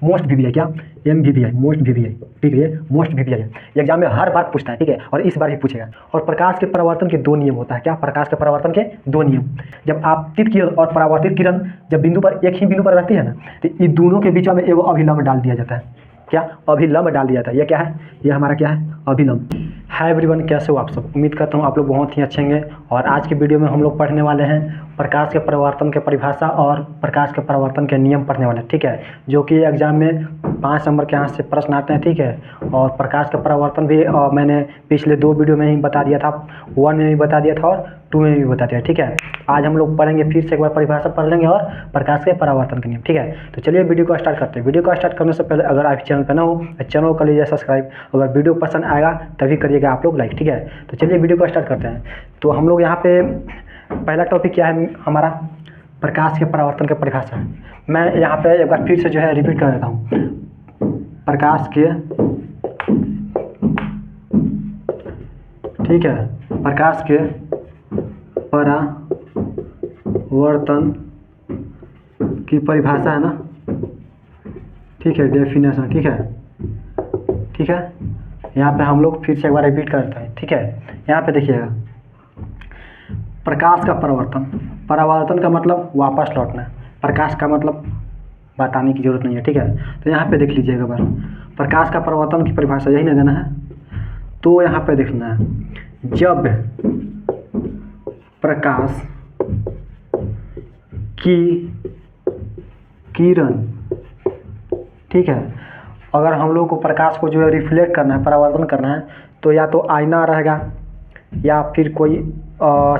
Most VVI, क्या MVVI, most VVI, ठीक है, ये मोस्ट वीवीआई है। एग्जाम में हर बार पूछता है, ठीक है, और इस बार भी पूछेगा। और प्रकाश के परावर्तन के 2 नियम होता है, क्या? प्रकाश के परावर्तन के 2 नियम। जब आपतित किरण और परावर्तित किरण जब बिंदु पर एक ही बिंदु पर रहती है ना, तो इन दोनों के बीच में एगो अभिलंब डाल दिया जाता है। क्या? अभिलंब डाल दिया जाता है। ये क्या है? ये हमारा क्या है? अभिलंब। हाय एवरीवन, कैसे हो आप सब? उम्मीद करता हूँ आप लोग बहुत ही अच्छे होंगे। और आज की वीडियो में हम लोग पढ़ने वाले हैं प्रकाश के परावर्तन के परिभाषा और प्रकाश के परावर्तन के नियम पढ़ने वाले हैं, ठीक है, जो कि एग्जाम में 5 नंबर के यहाँ से प्रश्न आते हैं, ठीक है। और प्रकाश का परावर्तन भी मैंने पिछले 2 वीडियो में ही बता दिया था, 1 में भी बता दिया था और 2 में भी बता दिया, ठीक है। आज हम लोग पढ़ेंगे, फिर से एक बार परिभाषा पढ़ लेंगे और प्रकाश के परावर्तन के नियम, ठीक है। तो चलिए वीडियो को स्टार्ट करते हैं। वीडियो को स्टार्ट करने से पहले अगर आप चैनल पर ना हो तो चैनल को कर लीजिए सब्सक्राइब। अगर वीडियो पसंद आएगा तभी करिएगा आप लोग लाइक, ठीक है। तो चलिए वीडियो को स्टार्ट करते हैं। तो हम लोग यहाँ पे पहला टॉपिक क्या है हमारा? प्रकाश के परावर्तन के परिभाषा। मैं यहाँ पे एक बार फिर से जो है रिपीट कर देता हूँ। प्रकाश के, ठीक है, प्रकाश के परावर्तन की परिभाषा है ना, ठीक है, डेफिनेशन, ठीक है, ठीक है। यहाँ पे हम लोग फिर से एक बार रिपीट करते हैं, ठीक है। यहाँ पे देखिएगा, प्रकाश का परावर्तन, परावर्तन का मतलब वापस लौटना, प्रकाश का मतलब बताने की जरूरत नहीं है, ठीक है। तो यहाँ पे देख लीजिएगा बार, प्रकाश का परावर्तन की परिभाषा यही ना देना है। तो यहाँ पे देखना है, जब प्रकाश की किरण, ठीक है, अगर हम लोग को प्रकाश को जो है रिफ्लेक्ट करना है, परावर्तन करना है, तो या तो आईना रहेगा या फिर कोई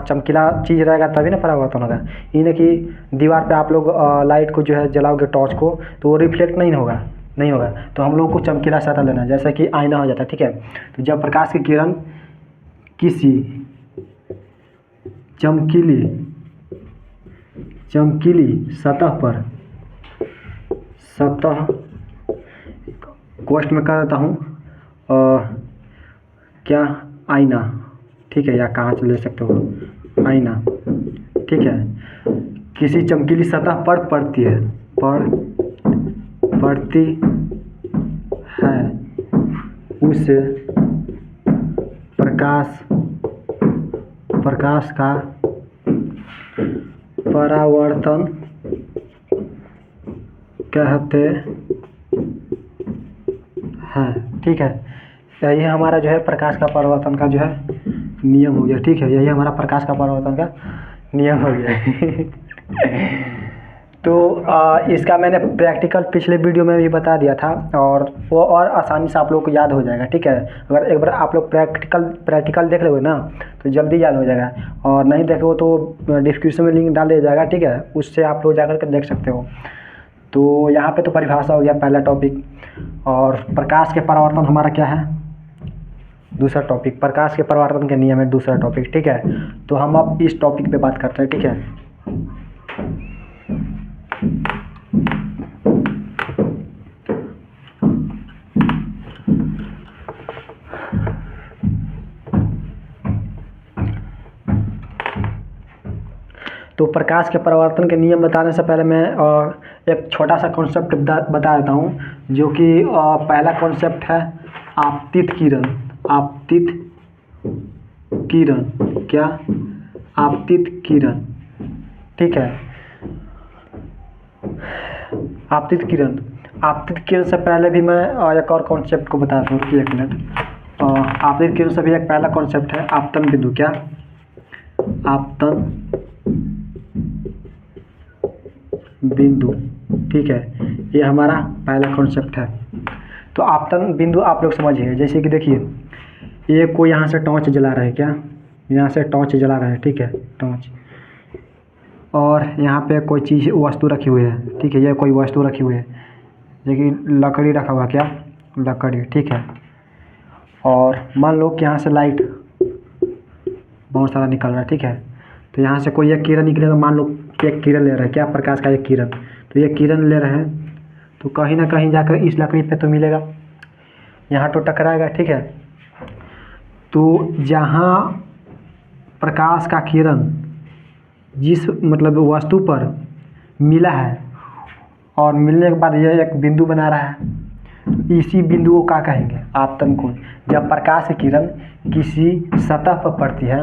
चमकीला चीज़ रहेगा तभी ना परावर्तन होगा। ये नहीं कि दीवार पे आप लोग लाइट को जो है जलाओगे, टॉर्च को, तो वो रिफ्लेक्ट नहीं होगा, नहीं होगा। तो हम लोग को चमकीला सतह लेना है, जैसे कि आईना हो जाता है, ठीक है। तो जब प्रकाश की किरण किसी चमकीली सतह क्वेश्चन में कर देता हूँ, क्या? आईना, ठीक है, या कांच ले सकते हो, आईना, ठीक है, किसी चमकीली सतह पर पड़ती है, उस प्रकाश का परावर्तन कहते हैं, ठीक है। यही हमारा जो है प्रकाश का परावर्तन का जो है नियम हो गया, ठीक है। यही हमारा प्रकाश का परावर्तन का नियम हो गया। तो इसका मैंने प्रैक्टिकल पिछले वीडियो में भी बता दिया था, और वो और आसानी से आप लोग को याद हो जाएगा, ठीक है। अगर एक बार आप लोग प्रैक्टिकल देख लोगे ना तो जल्दी याद हो जाएगा, और नहीं देखो तो डिस्क्रिप्शन में लिंक डाल दिया जाएगा, ठीक है, उससे आप लोग जाकर के देख सकते हो। तो यहाँ पे तो परिभाषा हो गया पहला टॉपिक, और प्रकाश के परावर्तन हमारा क्या है? दूसरा टॉपिक, प्रकाश के परावर्तन के नियम है दूसरा टॉपिक, ठीक है। तो हम अब इस टॉपिक पे बात करते हैं, ठीक है। तो प्रकाश के परावर्तन के नियम बताने से पहले मैं एक छोटा सा कॉन्सेप्ट बता देता हूँ, जो कि पहला कॉन्सेप्ट है आपतित किरण। आपतित किरण, क्या? आपतित किरण, ठीक है। आपतित किरण, आपतित किरण से पहले भी मैं एक और कॉन्सेप्ट को बताता हूँ, 1 मिनट। आपतित किरण से भी एक पहला कॉन्सेप्ट है आपतन बिंदु, क्या? आपतन बिंदु, ठीक है, ये हमारा पहला कॉन्सेप्ट है। तो आपतन बिंदु आप लोग समझिए, जैसे कि देखिए, ये कोई यहाँ से टॉर्च जला रहा है, क्या? यहाँ से टॉर्च जला रहा है, ठीक है, टॉर्च, और यहाँ पे कोई चीज़ वस्तु रखी हुई है, ठीक है, ये कोई वस्तु रखी हुई है, देखिए लकड़ी रखा हुआ, क्या? लकड़ी, ठीक है। और मान लो कि यहाँ से लाइट बहुत सारा निकल रहा है, ठीक है। तो यहाँ से कोई एक किरण निकलेगा, मान लो एक किरण ले रहा है, क्या? प्रकाश का एक किरण। तो ये किरण ले रहे हैं, तो कहीं ना कहीं जाकर इस लकड़ी पे तो मिलेगा, यहाँ तो टकराएगा, ठीक है। तो जहाँ प्रकाश का किरण जिस मतलब वस्तु पर मिला है, और मिलने के बाद यह एक बिंदु बना रहा है। इसी बिंदु को क्या कहेंगे? आपतन कोण। जब प्रकाश की किरण किसी सतह पर पड़ती है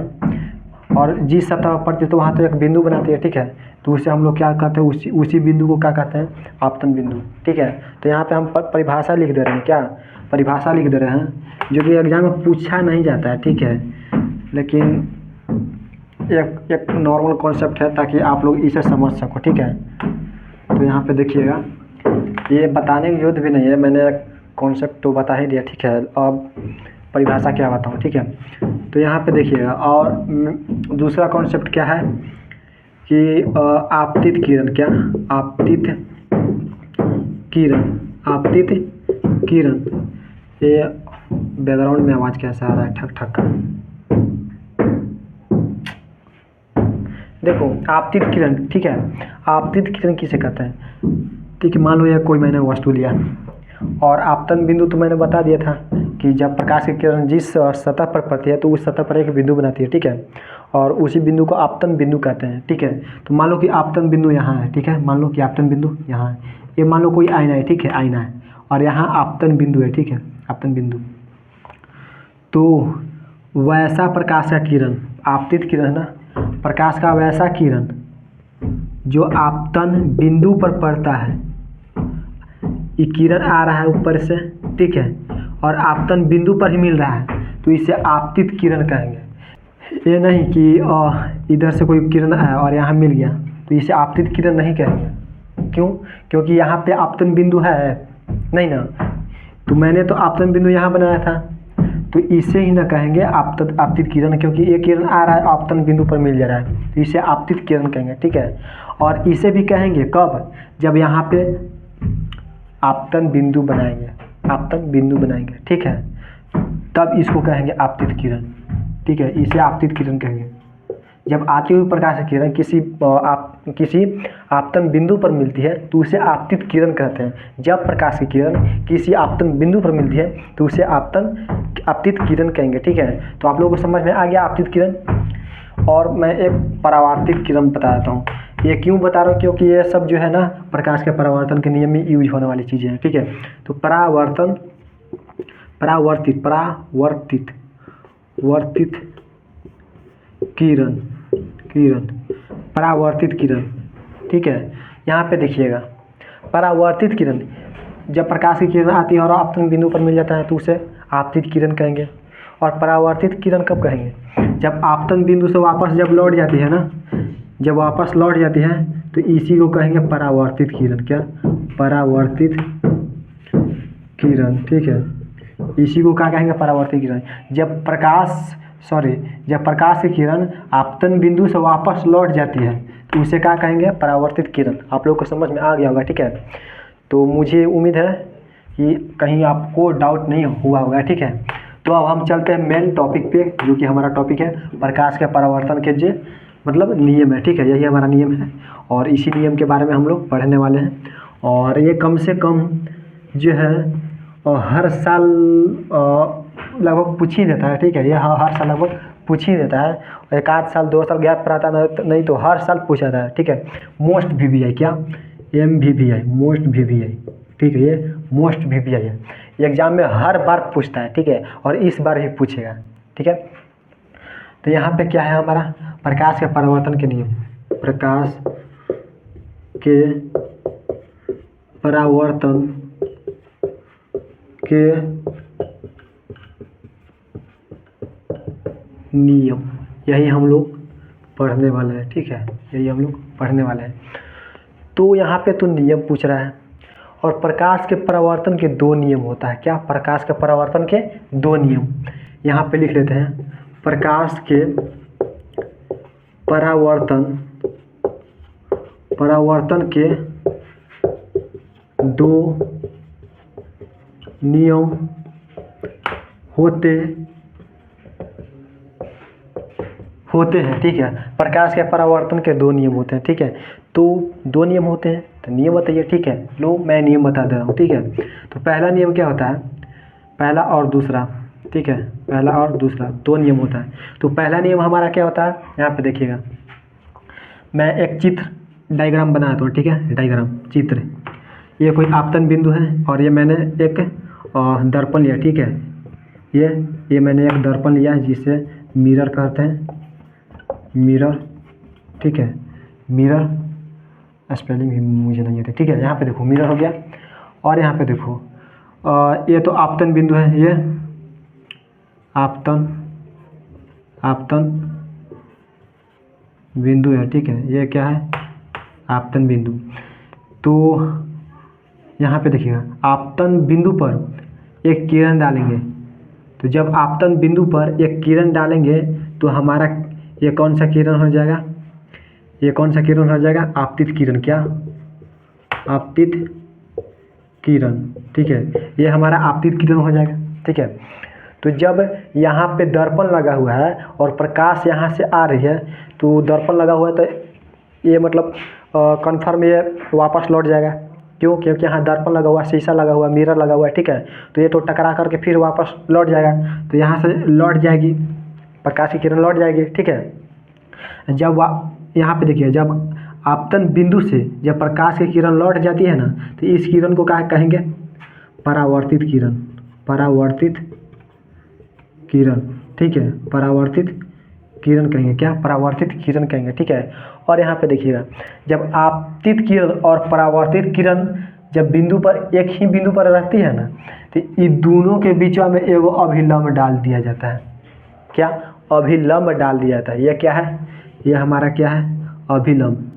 और जिस सतह पर पड़ती है तो वहाँ तो एक बिंदु बनाती है, ठीक है, तो उसे हम लोग क्या कहते हैं? उसी बिंदु को क्या कहते हैं? आपतन बिंदु, ठीक है। तो यहाँ पे हम परिभाषा लिख दे रहे हैं, क्या परिभाषा लिख दे रहे हैं, जो कि एग्जाम में पूछा नहीं जाता है, ठीक है, लेकिन एक नॉर्मल कॉन्सेप्ट है ताकि आप लोग इसे समझ सको, ठीक है। तो यहाँ पे देखिएगा, ये बताने की जरूरत भी नहीं है, मैंने कॉन्सेप्ट तो बता ही दिया, ठीक है। अब परिभाषा क्या बताऊँ, ठीक है। तो यहाँ पे देखिएगा, और दूसरा कॉन्सेप्ट क्या है कि आपतित किरण, क्या आपतित किरण, आपतित किरण। ये बैकग्राउंड में आवाज़ कैसा आ रहा है? ठक ठक का। देखो, आपतित किरण, ठीक है, आपतित किरण किसे कहते हैं? ठीक है, मान लो ये कोई मैंने वस्तु लिया और आपतन बिंदु तो मैंने बता दिया था कि जब प्रकाश की किरण जिस सतह पर पड़ती है तो उस सतह पर एक बिंदु बनाती है, ठीक है, और उसी बिंदु को आपतन बिंदु कहते हैं, ठीक है। तो मान लो कि आपतन बिंदु यहाँ है, ठीक है, मान लो कि आपतन बिंदु यहाँ है। ये मान लो कोई आईना है, ठीक है, आईना है, और यहाँ आपतन बिंदु है, ठीक है, आपतन बिंदु। तो वैसा प्रकाश का किरण, आपतित किरण है ना, प्रकाश का वैसा किरण जो आपतन बिंदु पर पड़ता है, ये किरण आ रहा है ऊपर से, ठीक है, और आपतन बिंदु पर ही मिल रहा है, तो इसे आपतित किरण कहेंगे। ये नहीं कि इधर से कोई किरण आया और यहाँ मिल गया, तो इसे आपतित किरण नहीं कहेंगे। क्यों? क्योंकि यहाँ पे आपतन बिंदु है नहीं ना, तो मैंने तो आपतन बिंदु यहाँ बनाया था, तो इसे ही ना कहेंगे आपतित किरण, क्योंकि ये किरण आ रहा है आपतन बिंदु पर मिल जा रहा है, तो इसे आपतित किरण कहेंगे, ठीक है। और इसे भी कहेंगे कब? जब यहाँ पे आपतन बिंदु बनाएंगे, आपतन बिंदु बनाएंगे, ठीक है, तब इसको कहेंगे आपतित किरण, ठीक है, इसे आपतित किरण कहेंगे। जब आती हुई प्रकाश की किरण किसी आपतन बिंदु पर मिलती है तो उसे आपतित किरण कहते हैं। जब प्रकाश की किरण किसी आपतन बिंदु पर मिलती है तो उसे आपतित किरण कहेंगे, ठीक है। तो आप लोगों को समझ में आ गया आपतित किरण। और मैं एक परावर्तित किरण बता देता हूँ। ये क्यों बता रहा हूँ? क्योंकि ये सब जो है ना प्रकाश के परावर्तन के नियम में यूज होने वाली चीज़ें हैं, ठीक है। तो वर्तित किरण, परावर्तित किरण, ठीक है। यहाँ पे देखिएगा, परावर्तित किरण, जब प्रकाश की किरण आती है और आपतन बिंदु पर मिल जाता है तो उसे आपतित किरण कहेंगे। और परावर्तित किरण कब कहेंगे? जब आपतन बिंदु से वापस जब लौट जाती है ना, जब वापस लौट जाती है तो इसी को कहेंगे परावर्तित किरण। क्या? परावर्तित किरण, ठीक है, इसी को क्या कहेंगे? परावर्तित किरण। जब प्रकाश की किरण आपतन बिंदु से वापस लौट जाती है तो उसे क्या कहेंगे? परावर्तित किरण। आप लोग को समझ में आ गया होगा, ठीक है। तो मुझे उम्मीद है कि कहीं आपको डाउट नहीं हुआ होगा, ठीक है। तो अब हम चलते हैं मेन टॉपिक पे, जो कि हमारा टॉपिक है प्रकाश के परावर्तन के जो मतलब नियम है, ठीक है, यही हमारा नियम है और इसी नियम के बारे में हम लोग पढ़ने वाले हैं। और ये कम से कम जो है हर साल लगभग पूछ ही देता है, ठीक है, ये हर साल लगभग पूछ ही देता है। एक आध साल 2 साल गैप पर आता नहीं तो हर साल पूछा जाता है, ठीक है। मोस्ट VVI, क्या? MVVI, मोस्ट VVI, ठीक है, ये मोस्ट VVI है। एग्जाम में हर बार पूछता है, ठीक है, और इस बार भी पूछेगा, ठीक है। तो यहाँ पे क्या है हमारा? प्रकाश के परावर्तन के नियम। प्रकाश के परावर्तन के नियम, यही हम लोग पढ़ने वाले हैं, ठीक है, यही हम लोग पढ़ने वाले हैं। तो यहाँ पे तो नियम पूछ रहा है और प्रकाश के परावर्तन के 2 नियम होता है। क्या? प्रकाश के परावर्तन के 2 नियम। यहाँ पे लिख लेते हैं, प्रकाश के परावर्तन के 2 नियम होते हैं, ठीक है। प्रकाश के परावर्तन के 2 नियम होते हैं, ठीक है। तो 2 नियम होते हैं, तो नियम बताइए, ठीक है। लो मैं नियम बता दे रहा हूँ, ठीक है। तो पहला नियम क्या होता है? पहला और दूसरा, ठीक है, पहला और दूसरा 2 नियम होता है। तो पहला नियम हमारा क्या होता है? यहाँ पे देखिएगा, मैं एक चित्र डायग्राम बनाता हूँ, ठीक है, डायग्राम चित्र। ये कोई आपतन बिंदु है और ये मैंने एक दर्पण लिया, ठीक है। ये मैंने एक दर्पण लिया है जिसे मिरर कहते हैं, मिरर, ठीक है। मिरर स्पेलिंग भी मुझे नहीं आती, ठीक है। यहाँ पे देखो मिरर हो गया और यहाँ पे देखो ये तो आपतन बिंदु है, ये आपतन बिंदु है, ठीक है। ये क्या है? आपतन बिंदु। तो यहाँ पे देखिएगा आपतन बिंदु पर एक किरण डालेंगे, तो जब आपतन बिंदु पर एक किरण डालेंगे तो हमारा ये कौन सा किरण हो जाएगा? ये कौन सा किरण हो जाएगा? आपतित किरण। क्या? आपतित किरण, ठीक है। ये हमारा आपतित किरण हो जाएगा, ठीक है। तो जब यहाँ पे दर्पण लगा हुआ है और प्रकाश यहाँ से आ रही है, तो दर्पण लगा हुआ है तो ये मतलब कन्फर्म ये वापस लौट जाएगा। क्यों? क्योंकि यहाँ दर्पण लगा हुआ, शीशा लगा हुआ, मिरर लगा हुआ है, ठीक है। तो ये तो टकरा करके फिर वापस लौट जाएगा, तो यहाँ से लौट जाएगी, प्रकाश की किरण लौट जाएगी, ठीक है। जब यहाँ पे देखिए, जब आपतन बिंदु से जब प्रकाश की किरण लौट जाती है ना, तो इस किरण को क्या कहेंगे? परावर्तित किरण, परावर्तित किरण, ठीक है। परावर्तित किरण कहेंगे। क्या? परावर्तित किरण कहेंगे, ठीक है। और यहाँ पे देखिएगा जब आपतित किरण और परावर्तित किरण जब बिंदु पर एक ही बिंदु पर रहती है ना, तो इन दोनों के बीच में एगो अभिलंब डाल दिया जाता है। क्या? अभिलंब डाल दिया जाता है। यह क्या है? यह हमारा क्या है? अभिलंब,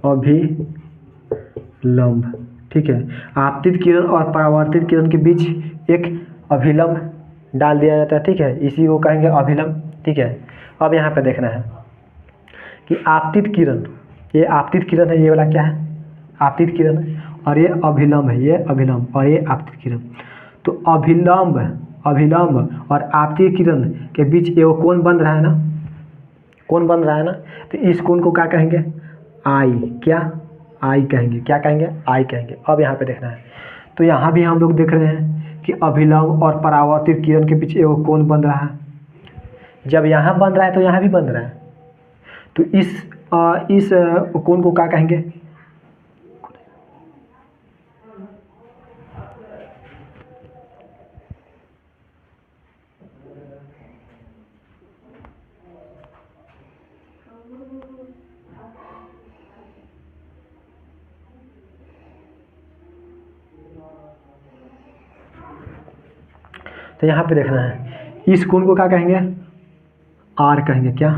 अभिलंब, ठीक है। आपतित किरण और परावर्तित किरण के बीच एक अभिलंब डाल दिया जाता है, ठीक है। इसी को कहेंगे अभिलंब, ठीक है। अब यहाँ पे देखना है कि आपतित किरण, ये आपतित किरण है, ये वाला क्या है? आपतित किरण है, और ये अभिलंब है, ये अभिलंब और ये आपतित किरण। तो अभिलंब और आपतित किरण के बीच ये कोण बन रहा है ना, कोण बन रहा है ना, तो इस कोण को क्या कहेंगे? आई। क्या? आई कहेंगे। क्या कहेंगे? आई कहेंगे। अब यहाँ पे देखना है, तो यहाँ भी हम लोग देख रहे हैं कि अभिलंब और परावर्तित किरण के बीच एगो कोण बन रहा है। जब यहाँ बन रहा है तो यहाँ भी बन रहा है, तो इस कोण को क्या कहेंगे? तो यहाँ पे देखना है, इस कोण को क्या कहेंगे? आर कहेंगे। क्या?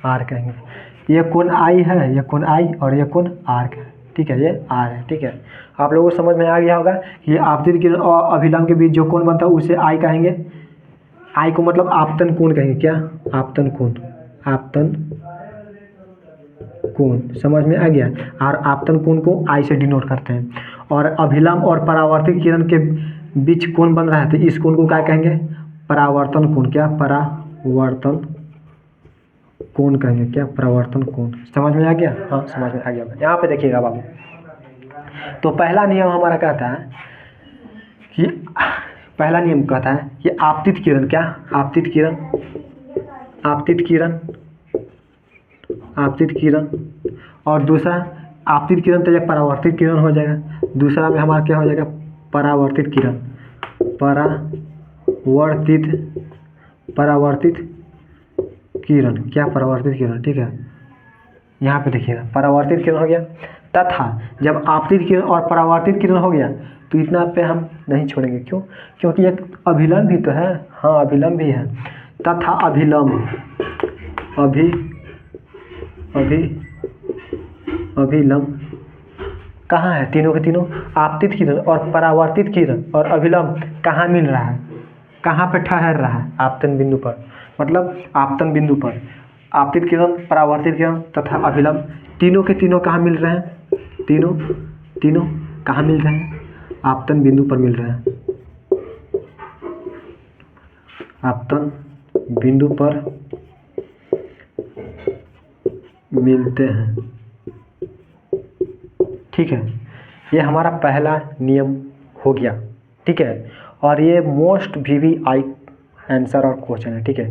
आर कहेंगे। ये कोण आई है, ये कोण आई और ये कोण आर है, ठीक है। ये आर है, ठीक है। आप लोगों को समझ में आ गया होगा कि ये आपतित किरण और अभिलंब के बीच जो कोण बनता है उसे आई कहेंगे। आई को मतलब आपतन कोण कहेंगे। क्या? आपतन कोण, आपतन कोण, समझ में आ गया। और आपतन कोण को आई से डिनोट करते हैं। और अभिलंब और परावर्तित किरण के बीच कोण बन रहा है, तो इस कोण को क्या कहेंगे? परावर्तन कोण। क्या? परावर्तन कोण कहेंगे। क्या? परावर्तन कोण। समझ में आ गया? हाँ, समझ में आ गया। यहाँ पे देखिएगा बाबू, तो पहला नियम हमारा कहता है कि पहला नियम कहता है कि आपतित किरण, क्या? आपतित किरण, आपतित किरण, आपतित किरण, और दूसरा आपतित किरण तो एक परावर्तित किरण हो जाएगा। दूसरा में हमारा क्या हो जाएगा? परावर्तित किरण, परावर्तित किरण। क्या? परावर्तित किरण, ठीक है। यहाँ पे देखिएगा परावर्तित किरण हो गया, तथा जब आपतित किरण और परावर्तित किरण हो गया तो इतना पे हम नहीं छोड़ेंगे। क्यों? क्योंकि एक अभिलंब भी तो है। हाँ, अभिलंब भी है। तथा अभिलंब, अभिलंब कहाँ है? तीनों के तीनों आपतित किरण और परावर्तित किरण और अभिलंब कहाँ मिल रहा है? कहाँ पे ठहर रहा है? आपतन बिंदु पर, मतलब आपतन बिंदु पर आपतित किरण, परावर्तित किरण तथा अभिलंब तीनों के तीनों कहाँ मिल रहे हैं? तीनों कहाँ मिल रहे हैं? आपतन बिंदु पर मिल रहे हैं। आपतन बिंदु पर मिलते हैं, ठीक है। ये हमारा पहला नियम हो गया, ठीक है। और ये मोस्ट VVI आंसर और क्वेश्चन है, ठीक है,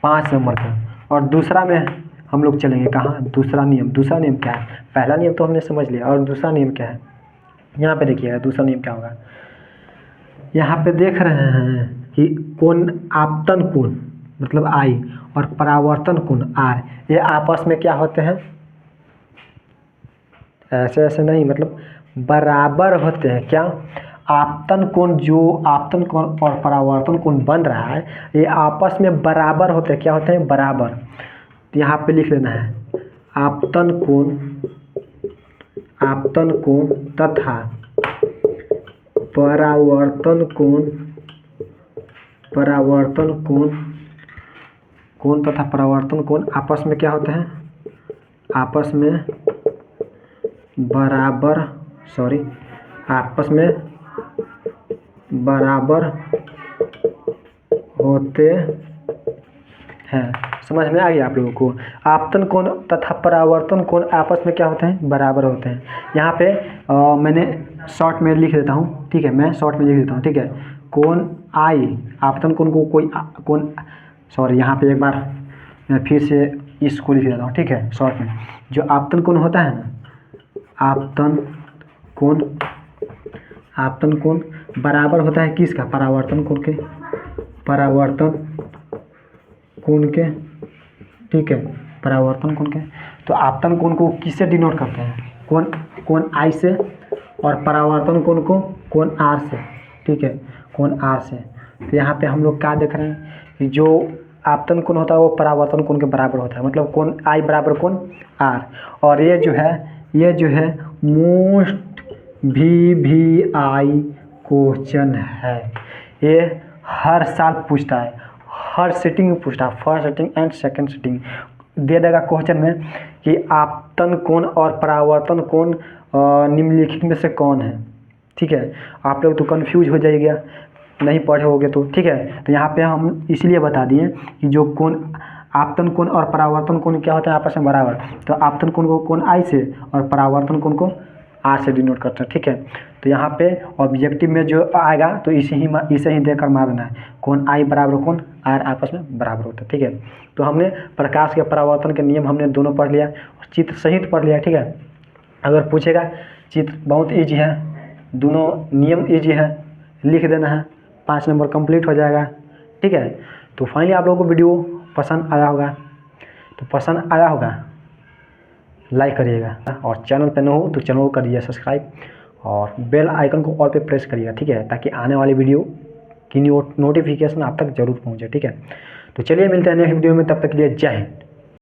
5 नंबर का। और दूसरा में हम लोग चलेंगे कहाँ? दूसरा नियम क्या है? पहला नियम तो हमने समझ लिया, और दूसरा नियम क्या है? यहाँ पे देखिएगा दूसरा नियम क्या होगा। यहाँ पे देख रहे हैं कि कोण आपतन कोण मतलब I और परावर्तन कोण R, ये आपस में क्या होते हैं, ऐसे ऐसे नहीं, मतलब बराबर होते हैं। क्या, आपतन कोण, जो आपतन कोण और परावर्तन कोण बन रहा है ये आपस में बराबर होते हैं। क्या होते हैं, बराबर। तो यहाँ पे लिख लेना है आपतन कोण तथा परावर्तन कोण तथा परावर्तन कोण आपस में क्या होते हैं, आपस में बराबर होते हैं। समझ में आ गया आप लोगों को। आपतन कोण तथा परावर्तन कोण आपस में क्या होते हैं, बराबर होते हैं। यहाँ पे मैंने शॉर्ट में लिख देता हूँ, ठीक है, मैं शॉर्ट में लिख देता हूँ, ठीक है। कोण I आपतन कोण को कोई कोण, यहाँ पे एक बार मैं फिर से इसको लिख देता हूँ, ठीक है, शॉर्ट में। जो आपतन कोण होता है ना, आपतन कोण बराबर होता है किसका, परावर्तन कोण के, ठीक है, परावर्तन कोण के। तो आपतन कोण को किससे डिनोट करते हैं, कोण I से, और परावर्तन कोण को कोण R से, ठीक है, कोण R से। तो यहाँ पे हम लोग क्या देख रहे हैं कि जो आपतन कोण होता है वो परावर्तन कोण के बराबर होता है, मतलब कोण I बराबर कोण R। और ये जो है मोस्ट VVI क्वेश्चन है, ये हर साल पूछता है, हर सिटिंग में पूछता है, first sitting and second sitting दे देगा क्वेश्चन में कि आपतन कोण और परावर्तन कोण निम्नलिखित में से कौन है, ठीक है। आप लोग तो कंफ्यूज हो जाइएगा नहीं पढ़े होगे तो, ठीक है। तो यहाँ पे हम इसलिए बता दिए कि जो कोण आपतन कोण और परावर्तन कोण क्या होता है, आपस में बराबर। तो आपतन कोण को कोण I से और परावर्तन कोण को R से डिनोट करते हैं, ठीक है। तो यहाँ पे ऑब्जेक्टिव में जो आएगा तो इसे ही देकर मारना है, कोण I बराबर कोण R आपस में बराबर होता है, ठीक है। तो हमने प्रकाश के परावर्तन के नियम हमने दोनों पढ़ लिया और चित्र सहित पढ़ लिया, ठीक है। अगर पूछेगा चित्र बहुत ईजी है, दोनों नियम ईजी है, लिख देना है, 5 नंबर कंप्लीट हो जाएगा, ठीक है। तो फाइनली आप लोगों को वीडियो पसंद आया होगा, तो पसंद आया होगा लाइक करिएगा, और चैनल पे न हो तो चैनल को करिए सब्सक्राइब और बेल आइकन को ऑल पे प्रेस करिएगा, ठीक है, ताकि आने वाली वीडियो की नोटिफिकेशन आप तक जरूर पहुंचे, ठीक है। तो चलिए मिलते हैं नेक्स्ट वीडियो में, तब तक के लिए जय हिंद।